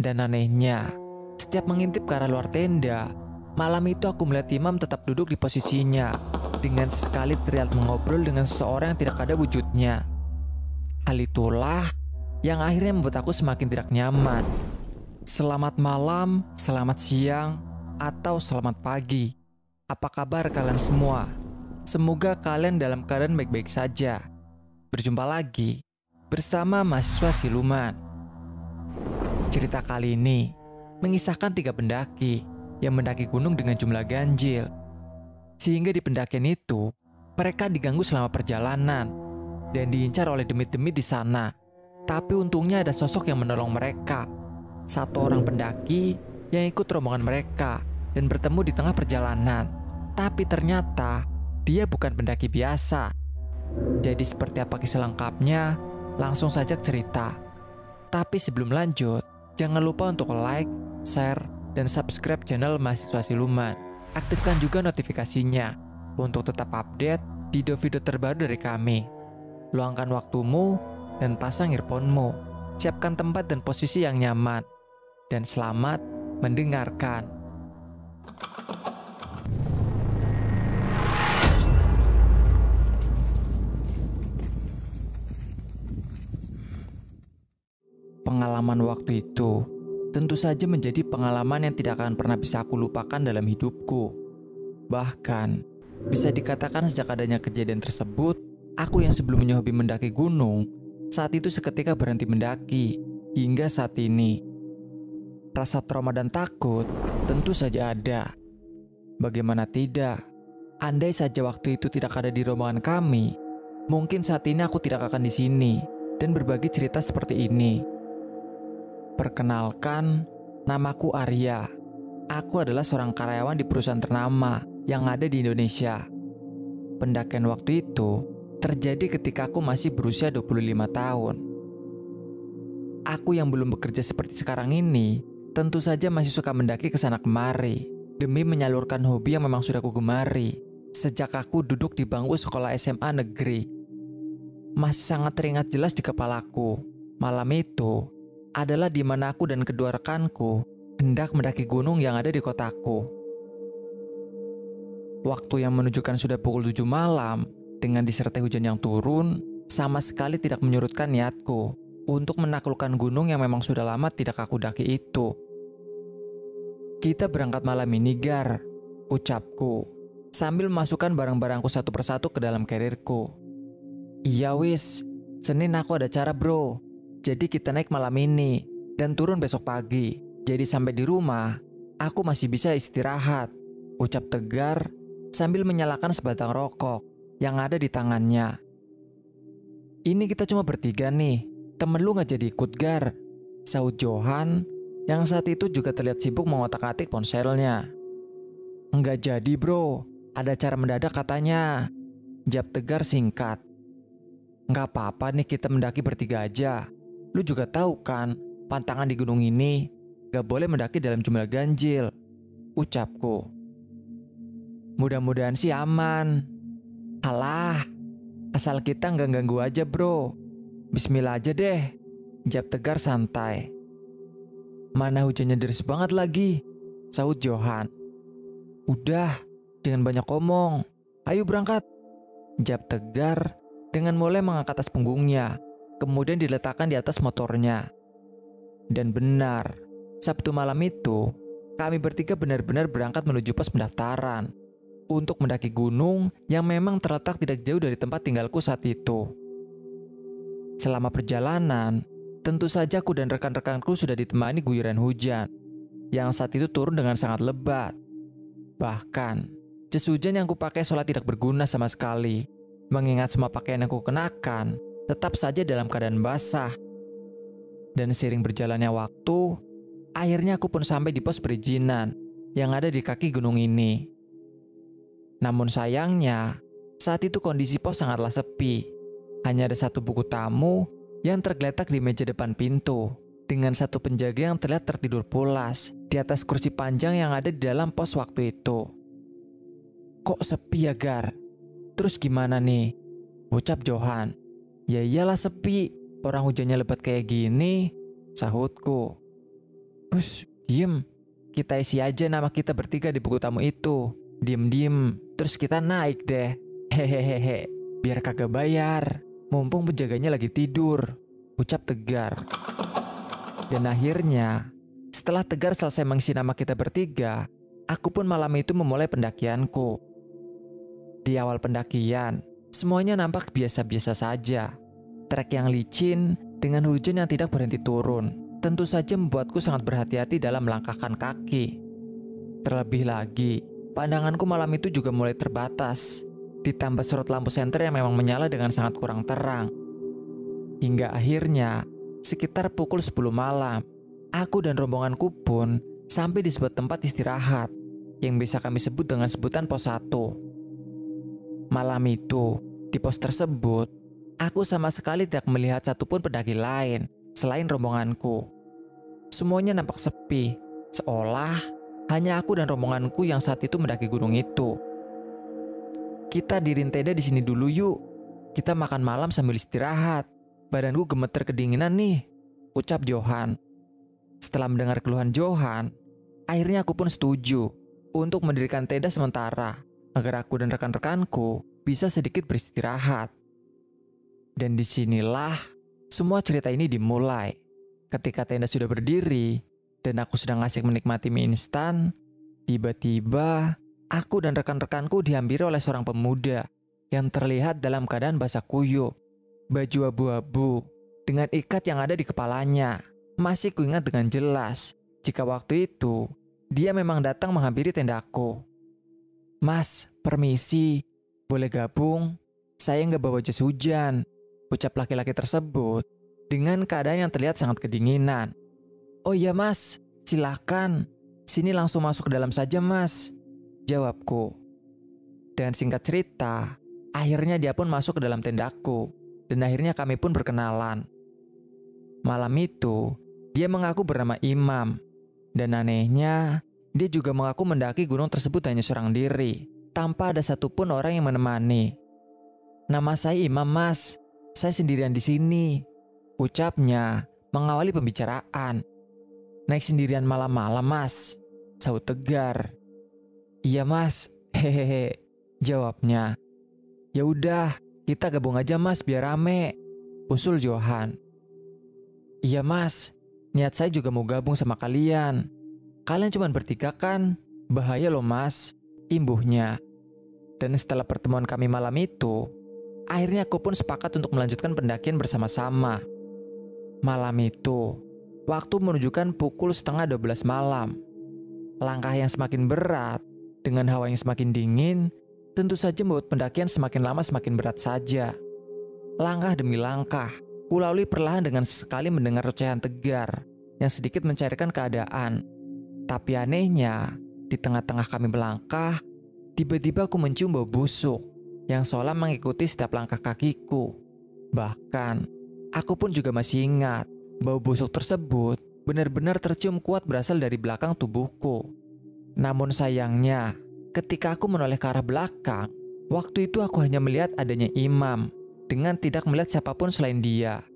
Dan anehnya, setiap mengintip ke arah luar tenda, malam itu aku melihat Imam tetap duduk di posisinya, dengan sesekali terlihat mengobrol dengan seseorang yang tidak ada wujudnya. Hal itulah yang akhirnya membuat aku semakin tidak nyaman. Selamat malam, selamat siang, atau selamat pagi. Apa kabar kalian semua? Semoga kalian dalam keadaan baik-baik saja. Berjumpa lagi bersama mahasiswa siluman. Cerita kali ini mengisahkan 3 pendaki yang mendaki gunung dengan jumlah ganjil. Sehingga di pendakian itu, mereka diganggu selama perjalanan dan diincar oleh demit-demit di sana. Tapi untungnya ada sosok yang menolong mereka. Satu orang pendaki yang ikut rombongan mereka dan bertemu di tengah perjalanan. Tapi ternyata dia bukan pendaki biasa. Jadi seperti apa kisah lengkapnya, langsung saja ke cerita. Tapi sebelum lanjut, jangan lupa untuk like, share, dan subscribe channel Mahasiswa Siluman. Aktifkan juga notifikasinya untuk tetap update video-video terbaru dari kami. Luangkan waktumu dan pasang earphone-mu. Siapkan tempat dan posisi yang nyaman. Dan selamat mendengarkan. Pengalaman waktu itu tentu saja menjadi pengalaman yang tidak akan pernah bisa aku lupakan dalam hidupku. Bahkan, bisa dikatakan sejak adanya kejadian tersebut, aku yang sebelumnya hobi mendaki gunung, saat itu seketika berhenti mendaki, hingga saat ini. Rasa trauma dan takut tentu saja ada. Bagaimana tidak? Andai saja waktu itu tidak ada di rombongan kami, mungkin saat ini aku tidak akan di sini dan berbagi cerita seperti ini. Perkenalkan, namaku Arya. Aku adalah seorang karyawan di perusahaan ternama yang ada di Indonesia. Pendakian waktu itu terjadi ketika aku masih berusia 25 tahun. Aku yang belum bekerja seperti sekarang ini, tentu saja masih suka mendaki ke sana kemari demi menyalurkan hobi yang memang sudah aku gemari sejak aku duduk di bangku sekolah SMA negeri. Masih sangat teringat jelas di kepalaku. Malam itu adalah di mana aku dan kedua rekanku hendak mendaki gunung yang ada di kotaku. Waktu yang menunjukkan sudah pukul 7 malam dengan disertai hujan yang turun sama sekali tidak menyurutkan niatku untuk menaklukkan gunung yang memang sudah lama tidak aku daki itu. Kita berangkat malam ini, Gar, ucapku sambil memasukkan barang-barangku satu persatu ke dalam carrierku. Iya wis, Senin aku ada acara bro. Jadi kita naik malam ini dan turun besok pagi. Jadi sampai di rumah, aku masih bisa istirahat, ucap Tegar sambil menyalakan sebatang rokok yang ada di tangannya. Ini kita cuma bertiga nih, temen lu gak jadi ikut Gar, sahut Johan yang saat itu juga terlihat sibuk mengotak-atik ponselnya. Enggak jadi bro, ada acara mendadak katanya, jawab Tegar singkat. Nggak apa-apa nih kita mendaki bertiga aja. Lu juga tahu kan, pantangan di gunung ini gak boleh mendaki dalam jumlah ganjil, ucapku. Mudah-mudahan sih aman. Alah, asal kita nggak ganggu aja bro. Bismillah aja deh, jawab Tegar santai. Mana hujannya deras banget lagi, sahut Johan. Udah, jangan banyak omong. Ayo berangkat, jawab Tegar dengan mulai mengangkat tas punggungnya. Kemudian diletakkan di atas motornya. Dan benar, Sabtu malam itu, kami bertiga benar-benar berangkat menuju pos pendaftaran untuk mendaki gunung yang memang terletak tidak jauh dari tempat tinggalku saat itu. Selama perjalanan, tentu saja aku dan rekan-rekanku sudah ditemani guyuran hujan yang saat itu turun dengan sangat lebat. Bahkan, jas hujan yang kupakai seolah tidak berguna sama sekali, mengingat semua pakaian yang kukenakan tetap saja dalam keadaan basah. Dan seiring berjalannya waktu, akhirnya aku pun sampai di pos perizinan yang ada di kaki gunung ini. Namun sayangnya, saat itu kondisi pos sangatlah sepi. Hanya ada satu buku tamu yang tergeletak di meja depan pintu, dengan satu penjaga yang terlihat tertidur pulas di atas kursi panjang yang ada di dalam pos waktu itu. Kok sepi ya Gar? Terus gimana nih? Ucap Johan. Ya iyalah sepi, orang hujannya lebat kayak gini, sahutku. Hus, diem. Kita isi aja nama kita bertiga di buku tamu itu. Diem-diem, terus kita naik deh. Hehehehe, biar kagak bayar. Mumpung penjaganya lagi tidur, ucap Tegar. Dan akhirnya, setelah Tegar selesai mengisi nama kita bertiga, aku pun malam itu memulai pendakianku. Di awal pendakian, semuanya nampak biasa-biasa saja. Trek yang licin dengan hujan yang tidak berhenti turun tentu saja membuatku sangat berhati-hati dalam melangkahkan kaki. Terlebih lagi, pandanganku malam itu juga mulai terbatas, ditambah sorot lampu senter yang memang menyala dengan sangat kurang terang. Hingga akhirnya, sekitar pukul 10 malam, aku dan rombonganku pun sampai di sebuah tempat istirahat yang bisa kami sebut dengan sebutan pos 1. Malam itu, di pos tersebut, aku sama sekali tidak melihat satupun pendaki lain selain rombonganku. Semuanya nampak sepi, seolah hanya aku dan rombonganku yang saat itu mendaki gunung itu. Kita diriin tenda di sini dulu yuk. Kita makan malam sambil istirahat. Badanku gemeter kedinginan nih, ucap Johan. Setelah mendengar keluhan Johan, akhirnya aku pun setuju untuk mendirikan tenda sementara agar aku dan rekan-rekanku bisa sedikit beristirahat. Dan disinilah semua cerita ini dimulai. Ketika tenda sudah berdiri dan aku sedang asik menikmati mie instan, tiba-tiba aku dan rekan-rekanku dihampiri oleh seorang pemuda yang terlihat dalam keadaan basah kuyup, baju abu-abu, dengan ikat yang ada di kepalanya. Masih kuingat dengan jelas jika waktu itu dia memang datang menghampiri tendaku. Mas, permisi, boleh gabung? Saya nggak bawa jas hujan, ucap laki-laki tersebut dengan keadaan yang terlihat sangat kedinginan. Oh iya mas, silakan. Sini langsung masuk ke dalam saja mas, jawabku. Dan singkat cerita, akhirnya dia pun masuk ke dalam tendaku. Dan akhirnya kami pun berkenalan. Malam itu, dia mengaku bernama Imam. Dan anehnya, dia juga mengaku mendaki gunung tersebut hanya seorang diri, tanpa ada satupun orang yang menemani. Nama saya Imam mas, saya sendirian di sini, ucapnya mengawali pembicaraan. Naik sendirian malam-malam mas, sahut Tegar. Iya mas, hehehe, jawabnya. Ya udah, kita gabung aja mas biar rame, usul Johan. Iya mas, niat saya juga mau gabung sama kalian. Kalian cuma bertiga kan, bahaya loh mas, imbuhnya. Dan setelah pertemuan kami malam itu, akhirnya aku pun sepakat untuk melanjutkan pendakian bersama-sama. Malam itu, waktu menunjukkan pukul 11:30 malam. Langkah yang semakin berat, dengan hawa yang semakin dingin, tentu saja membuat pendakian semakin lama semakin berat saja. Langkah demi langkah, kulalui perlahan dengan sesekali mendengar ocehan Tegar yang sedikit mencairkan keadaan. Tapi anehnya, di tengah-tengah kami melangkah, tiba-tiba aku mencium bau busuk yang seolah mengikuti setiap langkah kakiku. Bahkan, aku pun juga masih ingat, bau busuk tersebut benar-benar tercium kuat berasal dari belakang tubuhku. Namun sayangnya, ketika aku menoleh ke arah belakang, waktu itu aku hanya melihat adanya Imam, dengan tidak melihat siapapun selain dia.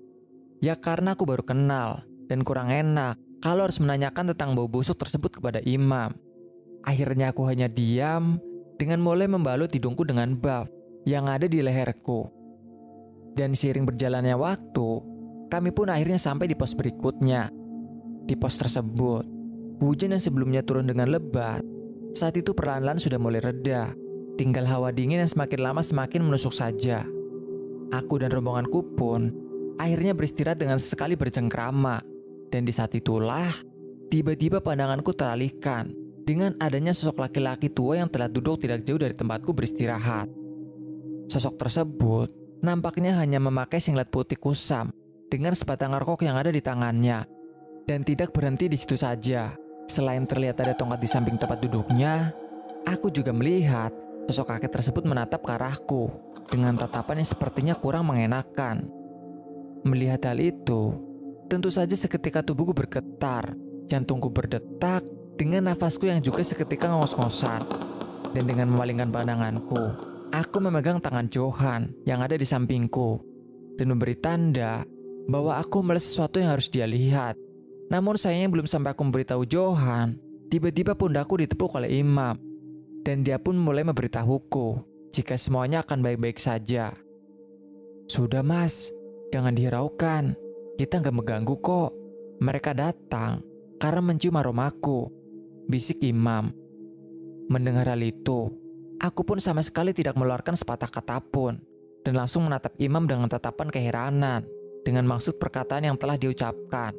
Ya karena aku baru kenal, dan kurang enak kalau harus menanyakan tentang bau busuk tersebut kepada Imam. Akhirnya aku hanya diam, dengan mulai membalut hidungku dengan baf yang ada di leherku. Dan seiring berjalannya waktu, kami pun akhirnya sampai di pos berikutnya. Di pos tersebut, hujan yang sebelumnya turun dengan lebat, saat itu perlahan-lahan sudah mulai reda. Tinggal hawa dingin yang semakin lama semakin menusuk saja. Aku dan rombonganku pun akhirnya beristirahat dengan sesekali bercengkrama. Dan di saat itulah, tiba-tiba pandanganku teralihkan dengan adanya sosok laki-laki tua yang telah duduk tidak jauh dari tempatku beristirahat. Sosok tersebut nampaknya hanya memakai singlet putih kusam dengan sebatang rokok yang ada di tangannya. Dan tidak berhenti di situ saja. Selain terlihat ada tongkat di samping tempat duduknya, aku juga melihat sosok kakek tersebut menatap ke arahku dengan tatapan yang sepertinya kurang mengenakan. Melihat hal itu, tentu saja seketika tubuhku bergetar, jantungku berdetak, dengan nafasku yang juga seketika ngos-ngosan. Dan dengan memalingkan pandanganku, aku memegang tangan Johan yang ada di sampingku dan memberi tanda bahwa aku melihat sesuatu yang harus dia lihat. Namun sayangnya belum sampai aku memberitahu Johan, tiba-tiba pundakku ditepuk oleh Imam. Dan dia pun mulai memberitahuku jika semuanya akan baik-baik saja. Sudah mas, jangan dihiraukan. Kita nggak mengganggu kok. Mereka datang karena mencium aromaku, bisik Imam. Mendengar hal itu, aku pun sama sekali tidak mengeluarkan sepatah kata pun dan langsung menatap Imam dengan tatapan keheranan dengan maksud perkataan yang telah diucapkan.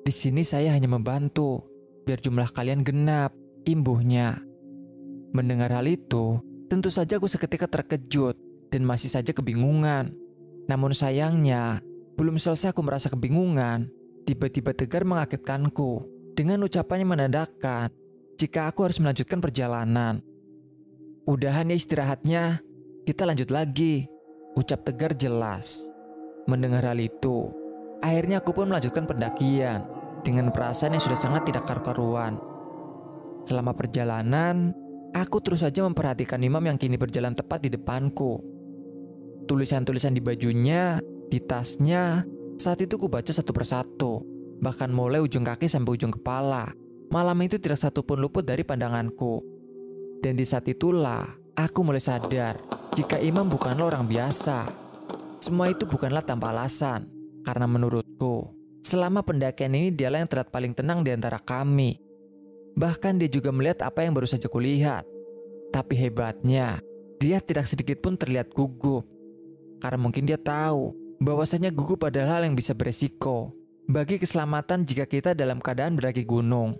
Di sini saya hanya membantu biar jumlah kalian genap, imbuhnya. Mendengar hal itu, tentu saja aku seketika terkejut dan masih saja kebingungan. Namun sayangnya, belum selesai aku merasa kebingungan, tiba-tiba Tegar mengagetkanku dengan ucapannya menandakan jika aku harus melanjutkan perjalanan. Udahan ya istirahatnya, kita lanjut lagi, ucap Tegar jelas. Mendengar hal itu, akhirnya aku pun melanjutkan pendakian dengan perasaan yang sudah sangat tidak karu-karuan. Selama perjalanan, aku terus saja memperhatikan Imam yang kini berjalan tepat di depanku. Tulisan-tulisan di bajunya, di tasnya, saat itu ku baca satu persatu, bahkan mulai ujung kaki sampai ujung kepala. Malam itu tidak satu pun luput dari pandanganku. Dan di saat itulah, aku mulai sadar jika Imam bukanlah orang biasa. Semua itu bukanlah tanpa alasan, karena menurutku, selama pendakian ini dialah yang terlihat paling tenang di antara kami. Bahkan dia juga melihat apa yang baru saja kulihat. Tapi hebatnya, dia tidak sedikit pun terlihat gugup. Karena mungkin dia tahu bahwasanya gugup adalah hal yang bisa beresiko bagi keselamatan jika kita dalam keadaan mendaki gunung.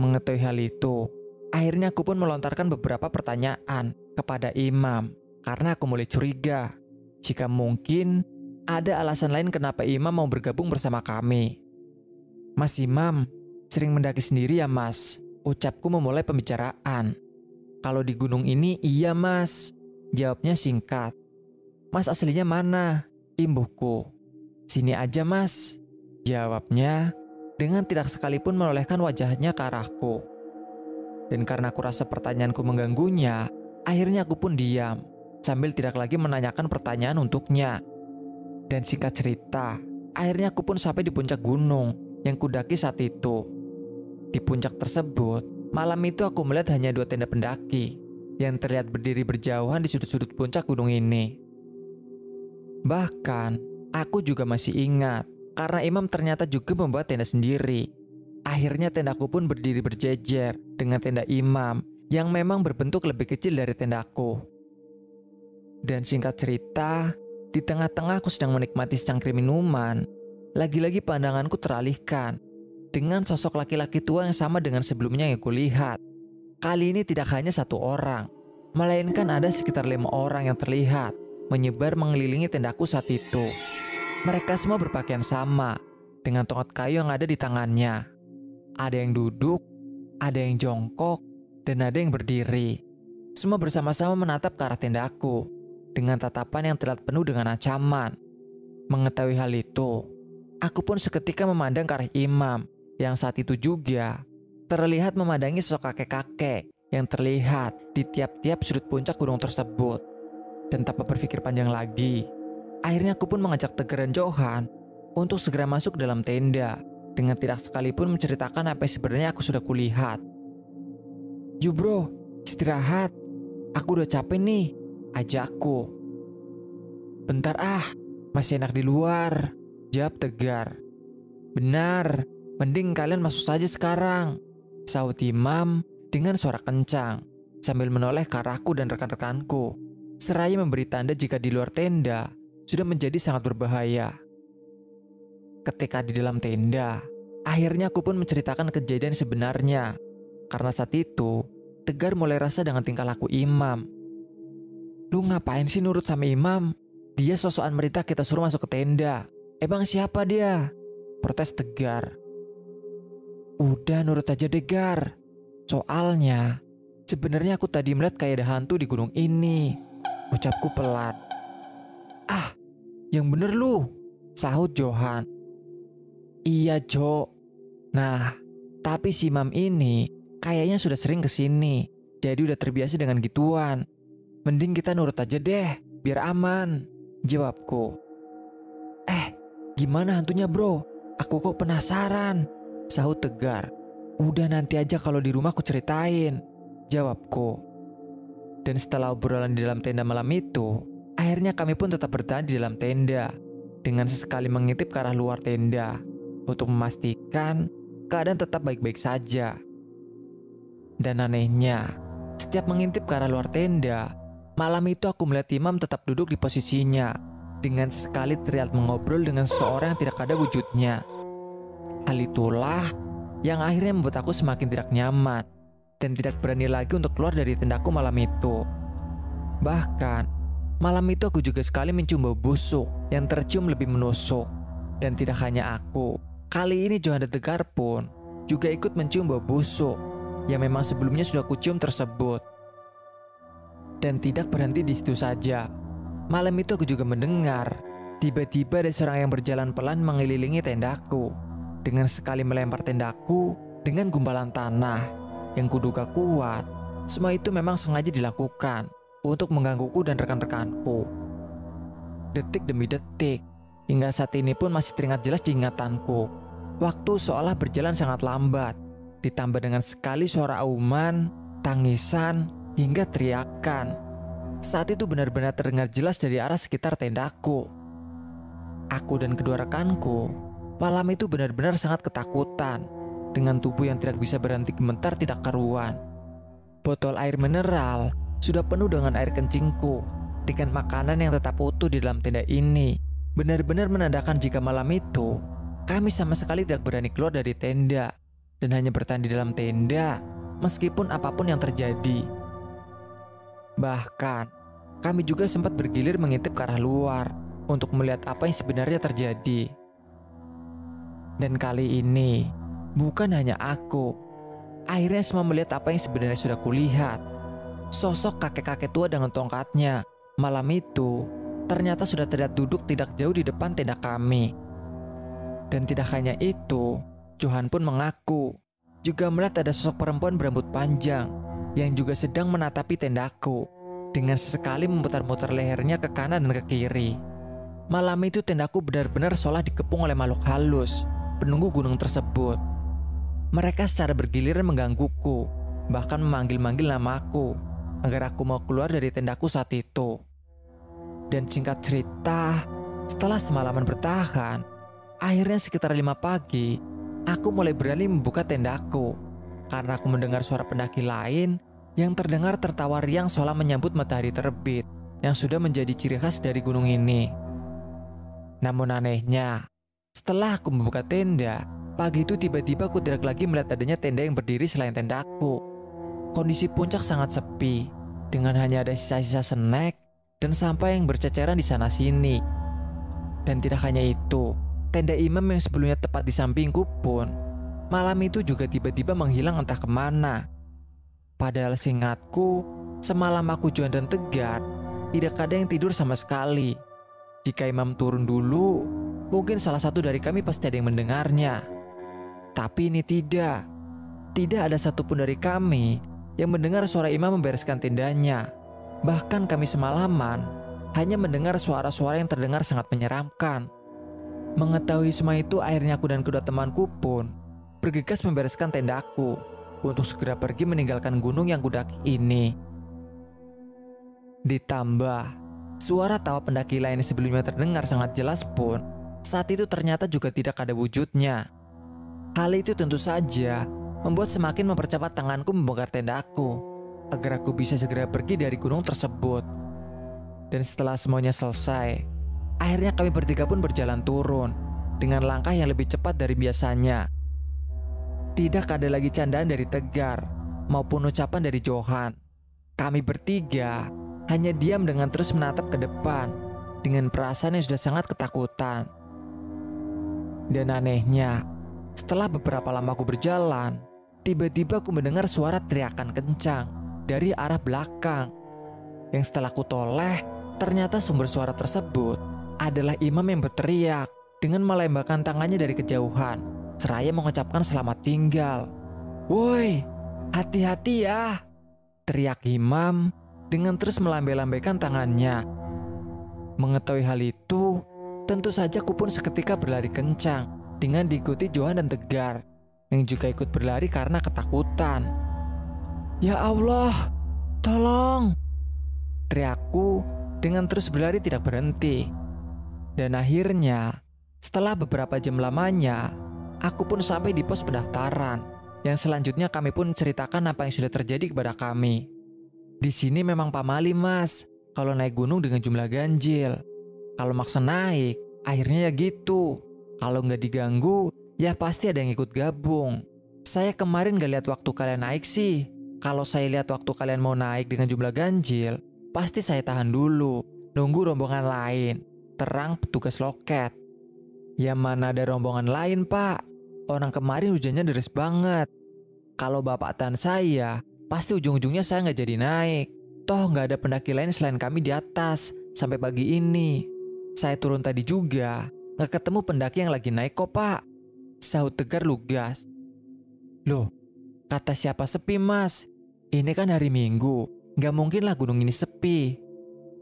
Mengetahui hal itu, akhirnya aku pun melontarkan beberapa pertanyaan kepada Imam karena aku mulai curiga jika mungkin ada alasan lain kenapa Imam mau bergabung bersama kami. Mas Imam, sering mendaki sendiri ya mas? Ucapku memulai pembicaraan. Kalau di gunung ini iya mas, jawabnya singkat. Mas aslinya mana? Imbuhku. Sini aja mas, jawabnya dengan tidak sekalipun menolehkan wajahnya ke arahku. Dan karena aku rasa pertanyaanku mengganggunya, akhirnya aku pun diam sambil tidak lagi menanyakan pertanyaan untuknya. Dan singkat cerita, akhirnya aku pun sampai di puncak gunung yang kudaki saat itu. Di puncak tersebut, malam itu aku melihat hanya 2 tenda pendaki yang terlihat berdiri berjauhan di sudut-sudut puncak gunung ini. Bahkan, aku juga masih ingat karena Imam ternyata juga membuat tenda sendiri. Akhirnya tendaku pun berdiri berjejer dengan tenda Imam yang memang berbentuk lebih kecil dari tendaku. Dan singkat cerita, di tengah-tengah aku sedang menikmati secangkir minuman, lagi-lagi pandanganku teralihkan dengan sosok laki-laki tua yang sama dengan sebelumnya yang kulihat. Kali ini tidak hanya 1 orang, melainkan ada sekitar 5 orang yang terlihat menyebar mengelilingi tendaku saat itu. Mereka semua berpakaian sama, dengan tongkat kayu yang ada di tangannya. Ada yang duduk, ada yang jongkok, dan ada yang berdiri. Semua bersama-sama menatap ke arah tendaku, dengan tatapan yang terlihat penuh dengan ancaman. Mengetahui hal itu, aku pun seketika memandang ke arah Imam, yang saat itu juga terlihat memandangi sosok kakek-kakek yang terlihat di tiap-tiap sudut puncak gunung tersebut. Dan tanpa berpikir panjang lagi, akhirnya aku pun mengajak Tegar dan Johan untuk segera masuk dalam tenda dengan tidak sekalipun menceritakan apa yang sebenarnya aku sudah kulihat. Yuk bro, istirahat. Aku udah capek nih, ajakku. Bentar masih enak di luar, jawab Tegar. Benar, mending kalian masuk saja sekarang, sahut Imam dengan suara kencang sambil menoleh ke arahku dan rekan-rekanku. Seraya memberi tanda jika di luar tenda sudah menjadi sangat berbahaya. Ketika di dalam tenda, akhirnya aku pun menceritakan kejadian sebenarnya. Karena saat itu, Tegar mulai rasa dengan tingkah laku Imam. Lu ngapain sih nurut sama Imam? Dia sosokan merintah kita suruh masuk ke tenda. Emang siapa dia? Protes Tegar. Udah nurut aja deh Gar. Soalnya, sebenarnya aku tadi melihat kayak ada hantu di gunung ini. Ucapku pelan. Yang bener lu, sahut Johan. Iya Jo. Nah, tapi si Imam ini kayaknya sudah sering kesini, jadi udah terbiasa dengan gituan. Mending kita nurut aja deh, biar aman, jawabku. Gimana hantunya bro? Aku kok penasaran, Sahut Tegar. "Udah, nanti aja kalau di rumah aku ceritain," jawabku. Dan setelah obrolan di dalam tenda malam itu, akhirnya kami pun tetap bertahan di dalam tenda, dengan sesekali mengintip ke arah luar tenda, untuk memastikan keadaan tetap baik-baik saja. Dan anehnya, setiap mengintip ke arah luar tenda, malam itu aku melihat Imam tetap duduk di posisinya, dengan sesekali terlihat mengobrol dengan seseorang yang tidak ada wujudnya. Hal itulah yang akhirnya membuat aku semakin tidak nyaman dan tidak berani lagi untuk keluar dari tendaku malam itu. Bahkan, malam itu aku juga sekali mencium bau busuk yang tercium lebih menusuk. Dan tidak hanya aku, kali ini Johan dan Tegar pun juga ikut mencium bau busuk yang memang sebelumnya sudah kucium tersebut. Dan tidak berhenti di situ saja. Malam itu aku juga mendengar tiba-tiba ada seorang yang berjalan pelan mengelilingi tendaku, dengan sekali melempar tendaku dengan gumpalan tanah yang kuduga kuat. Semua itu memang sengaja dilakukan untuk menggangguku dan rekan-rekanku. Detik demi detik, hingga saat ini pun masih teringat jelas di ingatanku. Waktu seolah berjalan sangat lambat, ditambah dengan sekali suara auman, tangisan, hingga teriakan. Saat itu benar-benar terdengar jelas dari arah sekitar tendaku. Aku dan kedua rekanku malam itu benar-benar sangat ketakutan, dengan tubuh yang tidak bisa berhenti gemetar tidak karuan. Botol air mineral sudah penuh dengan air kencingku, dengan makanan yang tetap utuh di dalam tenda ini. Benar-benar menandakan jika malam itu kami sama sekali tidak berani keluar dari tenda dan hanya bertahan di dalam tenda meskipun apapun yang terjadi. Bahkan kami juga sempat bergilir mengintip ke arah luar untuk melihat apa yang sebenarnya terjadi. Dan kali ini bukan hanya aku, akhirnya semua melihat apa yang sebenarnya sudah kulihat. Sosok kakek-kakek tua dengan tongkatnya malam itu ternyata sudah terlihat duduk tidak jauh di depan tenda kami. Dan tidak hanya itu, Johan pun mengaku juga melihat ada sosok perempuan berambut panjang yang juga sedang menatapi tendaku, dengan sesekali memutar-mutar lehernya ke kanan dan ke kiri. Malam itu tendaku benar-benar seolah dikepung oleh makhluk halus, penunggu gunung tersebut. Mereka secara bergiliran menggangguku, bahkan memanggil-manggil namaku agar aku mau keluar dari tendaku saat itu. Dan singkat cerita, setelah semalaman bertahan, akhirnya sekitar 5 pagi, aku mulai berani membuka tendaku karena aku mendengar suara pendaki lain yang terdengar tertawa riang seolah menyambut matahari terbit yang sudah menjadi ciri khas dari gunung ini. Namun anehnya, setelah aku membuka tenda, pagi itu tiba-tiba aku tidak lagi melihat adanya tenda yang berdiri selain tendaku. Kondisi puncak sangat sepi, dengan hanya ada sisa-sisa snack dan sampah yang berceceran di sana-sini. Dan tidak hanya itu, tenda Imam yang sebelumnya tepat di sampingku pun malam itu juga tiba-tiba menghilang entah kemana. Padahal seingatku, semalam aku, Johan dan Tegar tidak ada yang tidur sama sekali. Jika Imam turun dulu, mungkin salah satu dari kami pasti ada yang mendengarnya. Tapi ini tidak. Tidak ada satupun dari kami yang mendengar suara Imam membereskan tendanya. Bahkan kami semalaman hanya mendengar suara-suara yang terdengar sangat menyeramkan. Mengetahui semua itu, akhirnya aku dan kedua temanku pun bergegas membereskan tendaku untuk segera pergi meninggalkan gunung yang kudaki ini. Ditambah suara tawa pendaki lain yang sebelumnya terdengar sangat jelas pun saat itu ternyata juga tidak ada wujudnya. Hal itu tentu saja membuat semakin mempercepat tanganku membongkar tendaku agar aku bisa segera pergi dari gunung tersebut. Dan setelah semuanya selesai, akhirnya kami bertiga pun berjalan turun dengan langkah yang lebih cepat dari biasanya. Tidak ada lagi candaan dari Tegar maupun ucapan dari Johan. Kami bertiga hanya diam dengan terus menatap ke depan dengan perasaan yang sudah sangat ketakutan. Dan anehnya, setelah beberapa lama aku berjalan, tiba-tiba aku mendengar suara teriakan kencang dari arah belakang. Yang setelah aku toleh, ternyata sumber suara tersebut adalah Imam yang berteriak dengan melambaikan tangannya dari kejauhan, seraya mengucapkan selamat tinggal. "Woi, hati-hati ya!" teriak Imam dengan terus melambai-lambaikan tangannya. Mengetahui hal itu, tentu saja aku pun seketika berlari kencang dengan diikuti Johan dan Tegar. yang juga ikut berlari karena ketakutan. "Ya Allah, tolong!" teriakku dengan terus berlari tidak berhenti. Dan akhirnya, setelah beberapa jam lamanya, aku pun sampai di pos pendaftaran. Yang selanjutnya kami pun ceritakan apa yang sudah terjadi kepada kami. "Di sini memang pamali mas, kalau naik gunung dengan jumlah ganjil. Kalau maksa naik, akhirnya ya gitu. Kalau nggak diganggu, ya pasti ada yang ikut gabung. Saya kemarin gak lihat waktu kalian naik sih. Kalau saya lihat waktu kalian mau naik dengan jumlah ganjil, pasti saya tahan dulu, nunggu rombongan lain," terang petugas loket. "Ya mana ada rombongan lain pak, orang kemarin hujannya deras banget. Kalau bapak tahan saya, pasti ujung-ujungnya saya nggak jadi naik. Toh nggak ada pendaki lain selain kami di atas, sampai pagi ini. Saya turun tadi juga, nggak ketemu pendaki yang lagi naik kok pak," sahut Tegar lugas. "Loh, kata siapa sepi mas? Ini kan hari Minggu, nggak mungkin lah gunung ini sepi.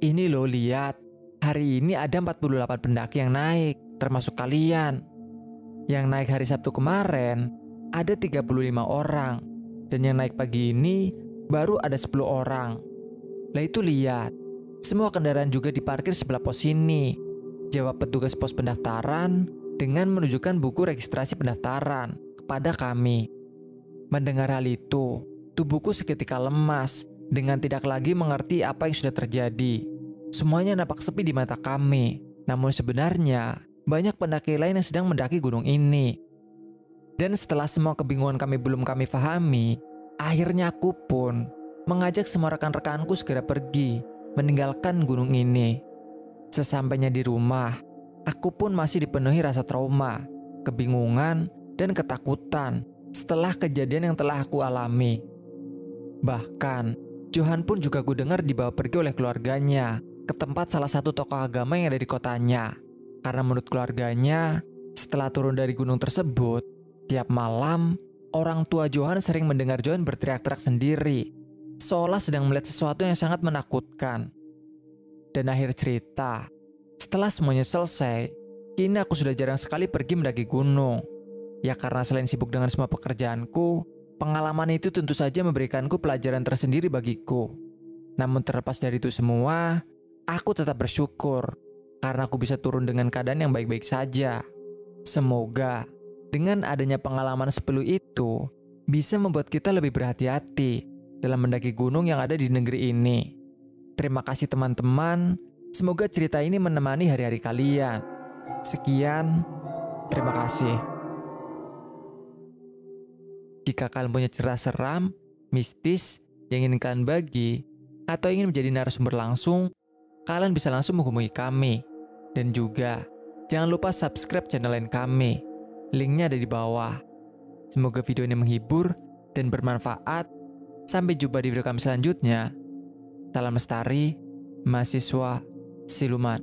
Ini loh lihat, hari ini ada 48 pendaki yang naik, termasuk kalian. Yang naik hari Sabtu kemarin, ada 35 orang. Dan yang naik pagi ini, baru ada 10 orang. Lah itu lihat, semua kendaraan juga diparkir sebelah pos ini," jawab petugas pos pendaftaran dengan menunjukkan buku registrasi pendaftaran kepada kami. Mendengar hal itu, tubuhku seketika lemas dengan tidak lagi mengerti apa yang sudah terjadi. Semuanya nampak sepi di mata kami, namun sebenarnya banyak pendaki lain yang sedang mendaki gunung ini. Dan setelah semua kebingungan kami belum kami pahami, akhirnya aku pun mengajak semua rekan-rekanku segera pergi meninggalkan gunung ini. Sesampainya di rumah, aku pun masih dipenuhi rasa trauma, kebingungan, dan ketakutan setelah kejadian yang telah aku alami. Bahkan, Johan pun juga ku dengar dibawa pergi oleh keluarganya ke tempat salah satu tokoh agama yang ada di kotanya. Karena menurut keluarganya, setelah turun dari gunung tersebut, tiap malam, orang tua Johan sering mendengar Johan berteriak-teriak sendiri, seolah sedang melihat sesuatu yang sangat menakutkan. Dan akhir cerita, setelah semuanya selesai, kini aku sudah jarang sekali pergi mendaki gunung. Ya karena selain sibuk dengan semua pekerjaanku, pengalaman itu tentu saja memberikanku pelajaran tersendiri bagiku. Namun terlepas dari itu semua, aku tetap bersyukur karena aku bisa turun dengan keadaan yang baik-baik saja. Semoga dengan adanya pengalaman sepelu itu bisa membuat kita lebih berhati-hati dalam mendaki gunung yang ada di negeri ini. Terima kasih teman-teman, semoga cerita ini menemani hari-hari kalian. Sekian, terima kasih. Jika kalian punya cerita seram, mistis, yang ingin kalian bagi, atau ingin menjadi narasumber langsung, kalian bisa langsung menghubungi kami. Dan juga, jangan lupa subscribe channel lain kami. Linknya ada di bawah. Semoga video ini menghibur dan bermanfaat. Sampai jumpa di video kami selanjutnya. Salam lestari, mahasiswa siluman.